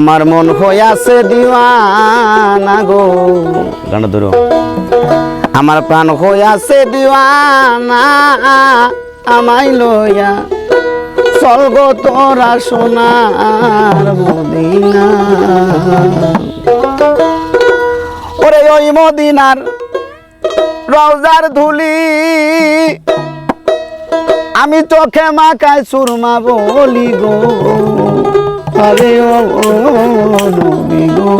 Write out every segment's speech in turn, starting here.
আমার মন হইয়াছে দিওয়ানা গো গানটা ধরো আমার প্রাণ হইয়াছে দিওয়ানা আমায় লইয়া চল গো তোরা সোনার মদিনা ওরে ওই মদিনার রওজার ধুলি আমি চোখে মাখায় সুরমা বলি গো আরে ও নবী গো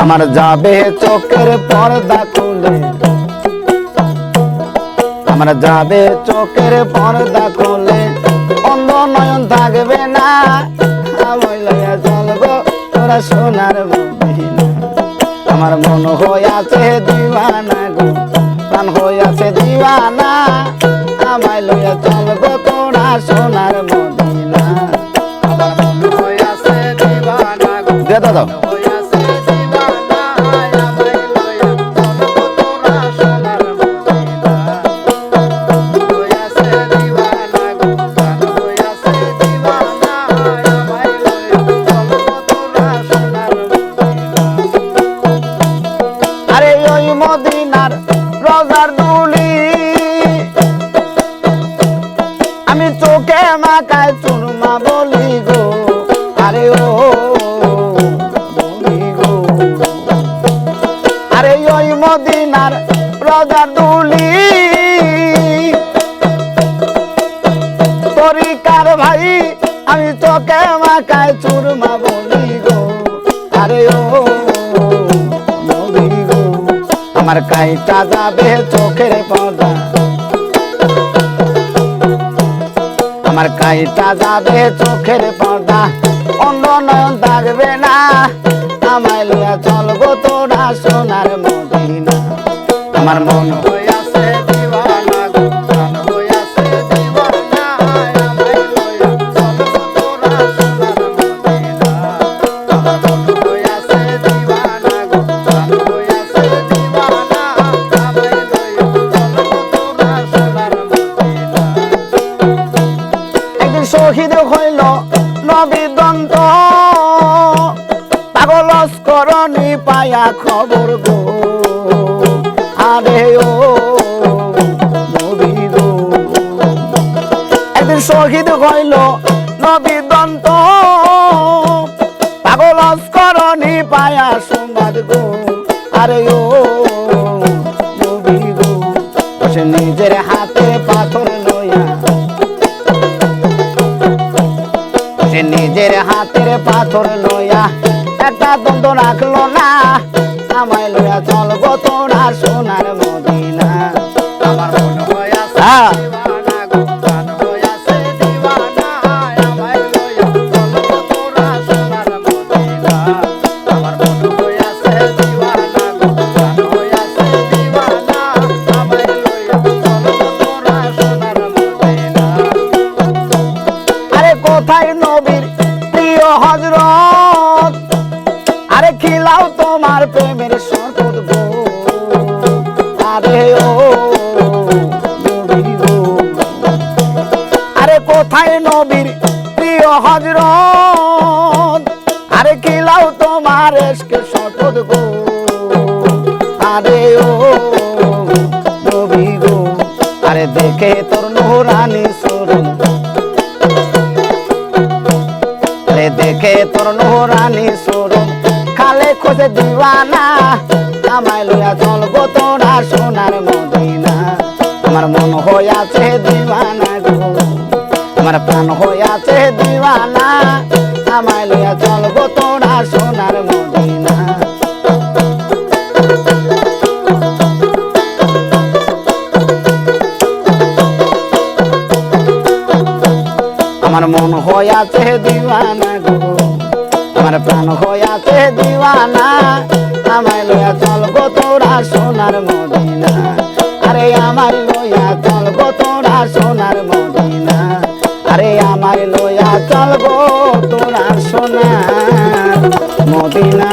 আমার যাবে চোখের পর্দা খুলে আমার যাবে চোখের পর্দা খুলে অন্ধ নয়ন থাকবে না আমি লইয়া চলবো তোরা সোনার মদিনা আমার মন হইয়াছে দিওয়ানা গো প্রাণ হইয়াছে দিওয়ানা আমায় লইয়া চলবো তোরা সোনার মদিনা আমার মন হইয়াছে দিওয়ানা গো দে দাও মদিনার রওজার ধুলি আমি চোখে মাখায় সুরমা বলি গো আরে ও বলি গো আরে ওই মদিনার রওজার ধুলি তরিকার ভাই আমি চোখে মাখায় সুরমা বলি গো আরে ও আমার কাইটা যাবে চোখের পর্দা আমার কাইটা যাবে চোখের পর্দা অন্ধ নয়ন থাকবে না আমায় লইয়া চলবো তোরা সোনার মদিনা আমার মন হইয়াছে দিওয়ানা গো প্রাণ হইয়াছে দিওয়ানা আমায় লইয়া চলবো তোরা সোনার মদিনা আমার মন হইয়াছে দিওয়ানা গো প্রাণ হইয়াছে শহীদ হইল নবী দন্ত পাগল করণী পায়া খবর গো আরে ও নবী গো একদিন শহীদ হইল নবী দন্ত পাগল করণী পায়া সংবাদ গো আরে ও নবী গো সে নিজের হাতে পাথর লইয়া সে নিজের হাতের পাথর লইয়া একটা দ্বন্দ্ব রাখলো না আমায় লইয়া চলবো তোরা সোনার মদিনা আমার মন হইয়াছে দিওয়ানা গো প্রাণ হইয়াছে দিওয়ানা আমায় লইয়া চলবো তোরা সোনার মদিনা আমার মন হইয়াছে দিওয়ানা গো প্রাণ হইয়াছে দিওয়ানা আমায় লইয়া চলবো তোরা সোনার মদিনা আরে কোথায় নবীর প্রিয় হযরত আরে খিলাও তোমার প্রেমের শরবত গো আরে ও নবী গো আরে কোথায় নবীর প্রিয় হযরত আরে খিলাও তোমার ইশকের শরবত গো আরে ও নবী গো আরে দেখে তোর নূরানি সুরন দেখে তোর নূরানি সুরন খালে খোঁজে দিওয়ানা আমায় লইয়া চলবো তোরা সোনার মদিনা আমার মন হইয়াছে দিওয়ানা গো আমার প্রাণ হইয়াছে দিওয়ানা আমায় লইয়া চলবো তোরা সোনার মদিনা আমার মন হইয়াছে দিওয়ানা গো আমার প্রাণ হইয়াছে দিওয়ানা আমায় লইয়া চলবো তোরা সোনার মদিনা আরে আমায় লইয়া চলবো তোরা সোনার মদিনা আরে আমায় লইয়া চলবো তোরা সোনার মদিনা